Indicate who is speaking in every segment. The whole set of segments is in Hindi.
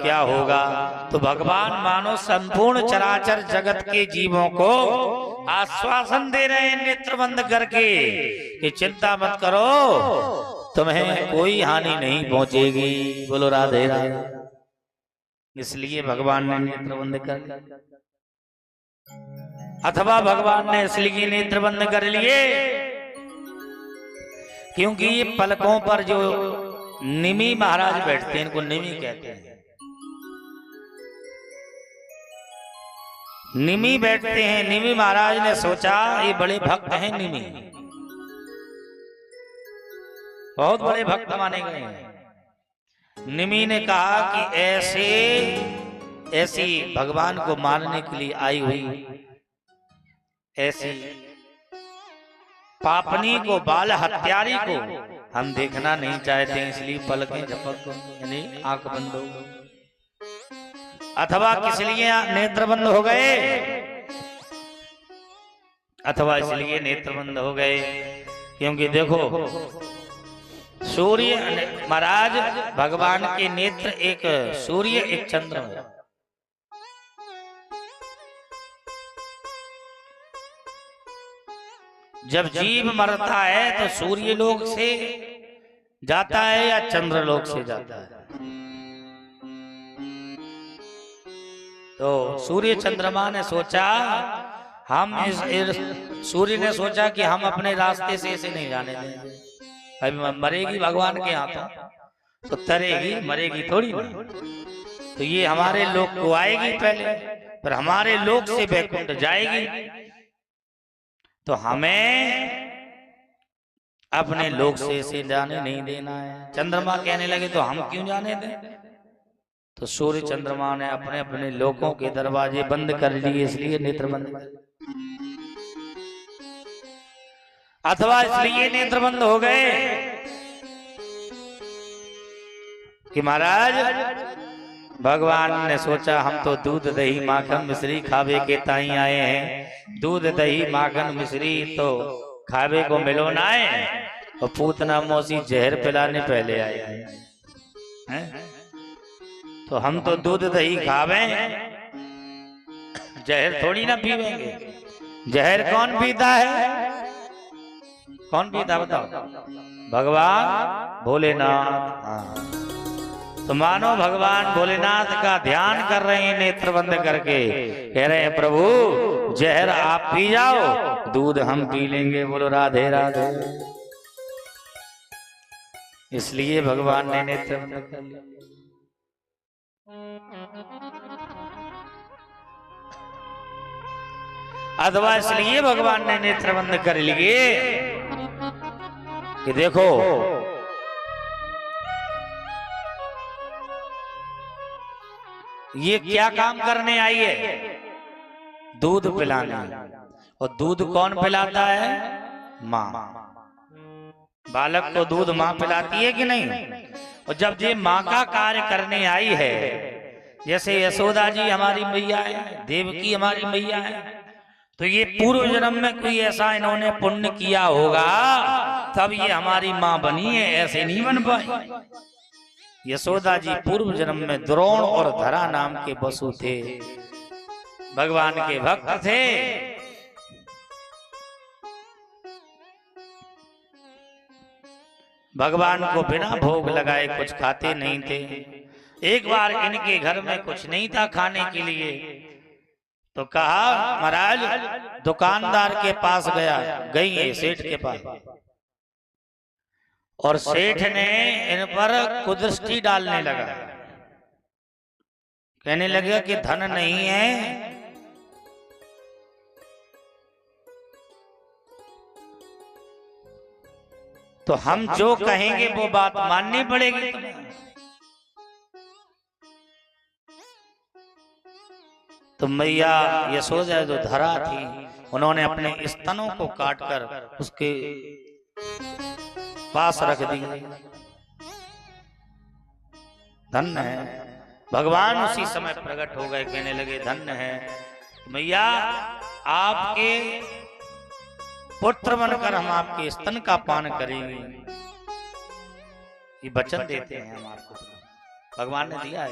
Speaker 1: क्या होगा। तो भगवान मानो संपूर्ण चराचर जगत के जीवों को आश्वासन दे रहे हैं नेत्र बंद करके कि चिंता मत करो, तुम्हें कोई हानि नहीं पहुंचेगी। बोलो राधे राधे। इसलिए भगवान ने नेत्र बंद कर लिया, अथवा भगवान ने इसलिए नेत्र बंद कर लिए क्योंकि ये पलकों पर जो निमि महाराज बैठते हैं, इनको निमि कहते हैं। निमि बैठते हैं। निमि महाराज ने सोचा ये बड़े भक्त हैं, निमि बहुत बड़े भक्त माने गए हैं। निमि ने कहा कि ऐसी भगवान को मारने के लिए आई हुई ऐसी पापनी को, बाल हत्यारी को हम देखना नहीं चाहते, इसलिए पलकें झपक यानी आंख बंद हो गई, अथवा किस लिए नेत्र बंद हो गए, अथवा इसलिए नेत्र बंद हो गए क्योंकि देखो सूर्य महाराज भगवान के नेत्र एक सूर्य एक चंद्रमा। जब जीव मरता है तो सूर्य लोक से जाता है या चंद्र लोक से जाता है। तो सूर्य चंद्रमा ने सोचा हम सूर्य ने सोचा कि हम अपने रास्ते से इसे नहीं जाने देंगे। अभी मरेगी भगवान के हाथों तो तरेगी, मरेगी थोड़ी ना। तो ये हमारे लोक को आएगी पहले, पर हमारे लोक से वैकुंठ जाएगी, तो हमें अपने लोक से इसे जाने नहीं देना है। चंद्रमा कहने लगे तो हम क्यों जाने दें। तो सूर्य चंद्रमा ने अपने अपने लोकों के दरवाजे बंद कर लिए, इसलिए नेत्र बंद कर, अथवा इसलिए नेत्र बंद हो गए कि महाराज भगवान ने सोचा हम तो दूध दही माखन मिश्री खावे के ताई आए हैं। दूध दही माखन मिश्री तो खावे को मिलो ना है, और पूतना मौसी जहर पिलाने पहले आए हैं। तो हम तो दूध दही खावे, जहर थोड़ी ना पीवेंगे। जहर कौन पीता है, कौन पीता बताओ, भगवान भोलेनाथ। तो मानो भगवान भोलेनाथ का ध्यान कर रहे हैं नेत्र बंद करके, कह रहे हैं प्रभु जहर आप पी जाओ, दूध हम पी लेंगे। बोलो राधे राधे। इसलिए भगवान ने नेत्र बंद कर लिया। अथवा इसलिए भगवान ने नेत्र बंद कर लिए कि देखो ये क्या काम करने आई है, दूध पिलाने। और दूध कौन पिलाता है, माँ। बालक को दूध माँ पिलाती है कि नहीं। और जब ये माँ का कार्य करने आई है, जैसे यशोदा जी हमारी मैया है, देवकी हमारी मैया है, तो ये पूर्व जन्म में कोई ऐसा इन्होंने पुण्य किया होगा तब ये हमारी माँ बनी है, ऐसे नहीं बन पाई। यशोदा जी पूर्व जन्म में द्रोण और धरा नाम के बसु थे, भगवान के भक्त थे। भगवान को बिना भोग लगाए कुछ खाते नहीं थे। एक बार इनके घर में कुछ नहीं था खाने के लिए, तो कहा महाराज दुकानदार के पास गई है सेठ के पास, और सेठ ने इन पर कुदृष्टि डालने लगा। कहने लगा कि धन नहीं है, तो हम जो कहेंगे वो बात माननी पड़ेगी तुम्हें। तो मैया यशोदा जो धरा थी, उन्होंने अपने स्तनों को काटकर उसके पास रख दी। धन्य है भगवान उसी समय प्रकट हो गए, कहने लगे धन्य है मैया, आपके पुत्र बनकर हम आपके स्तन का पान करेंगे। ये वचन देते हैं हम आपको, भगवान ने दिया है।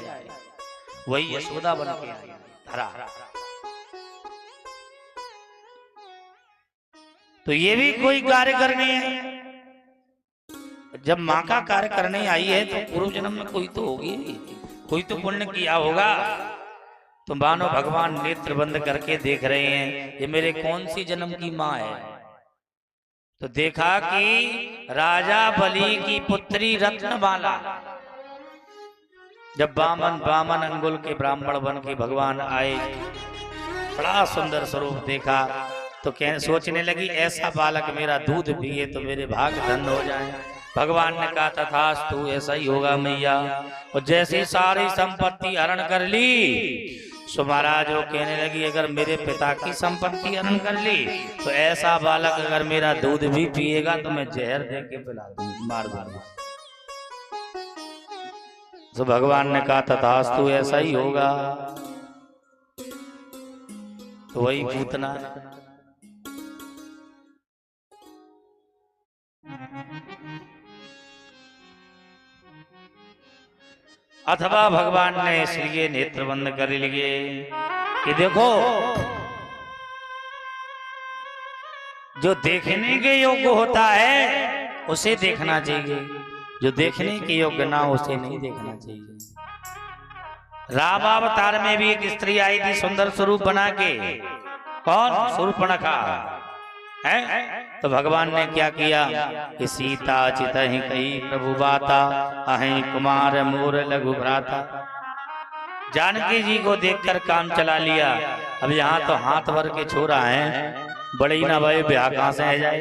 Speaker 1: वही यशोदा बन के आई धरा। तो ये भी कोई कार्य करने है। जब माँ का कार्य करने आई है तो पूर्व जन्म में कोई तो होगी, कोई तो पुण्य किया होगा। तो मानो भगवान नेत्र बंद करके देख रहे हैं ये मेरे कौन सी जन्म की माँ है। तो देखा कि राजा बलि की पुत्री रत्नमाला। जब बामन अंगुल के ब्राह्मण बन के भगवान आए, बड़ा सुंदर स्वरूप देखा, तो कहने सोचने लगी ऐसा बालक मेरा दूध पिए तो मेरे भाग धन हो जाए। भगवान ने कहा तथास्तु ऐसा ही होगा मैया। और जैसी सारी संपत्ति हरण कर ली, सो महाराज वो कहने लगी अगर मेरे पिता की संपत्ति हरण कर ली तो ऐसा बालक अगर मेरा दूध भी पिएगा तो मैं जहर दे के पिला दूंगी, मार दूंगी। तो भगवान ने कहा तथास्तु ऐसा ही होगा। तो वही पूतना अथवा भगवान ने इसलिए नेत्र बंद कर लिए कि देखो जो देखने के योग्य होता है उसे देखना चाहिए, जो देखने के योग्य ना उसे नहीं देखना चाहिए। राम अवतार में भी एक स्त्री आई थी सुंदर स्वरूप बना के, कौन? शूर्पणखा है। तो भगवान ने क्या किया कि सीता चित ही कही प्रभु बाता अहि कुमार मोर लघु भ्राता। जानकी जी को देखकर काम चला लिया। अब यहाँ तो हाथ भर के छोरा है, बड़े ही ना भाई ब्याह कहाँ से जाए।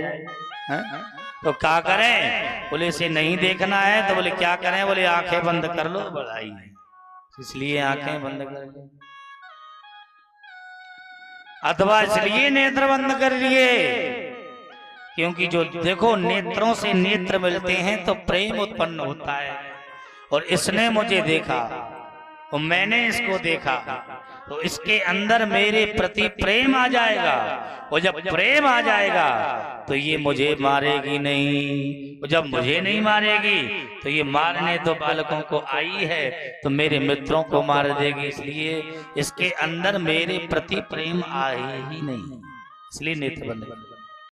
Speaker 1: तो क्या करें? बोले इसे नहीं देखना है तो बोले क्या करें? बोले आंखें बंद कर लो, बढ़ाई इसलिए आंखें बंद कर लो, अथवा इसलिए नेत्र बंद कर लिए क्योंकि जो देखो नेत्रों से नेत्र मिलते हैं तो प्रेम उत्पन्न होता है। और इसने मुझे देखा और मैंने इसको देखा तो इसके अंदर मेरे प्रति प्रेम आ जाएगा। और जब प्रेम आ जाएगा तो ये मुझे मारेगी नहीं, और जब मुझे नहीं मारेगी तो ये मारने तो बालकों को आई है तो मेरे मित्रों को मार देगी। इसलिए इसके अंदर मेरे प्रति प्रेम आए ही नहीं, इसलिए नेत्र बंद कर।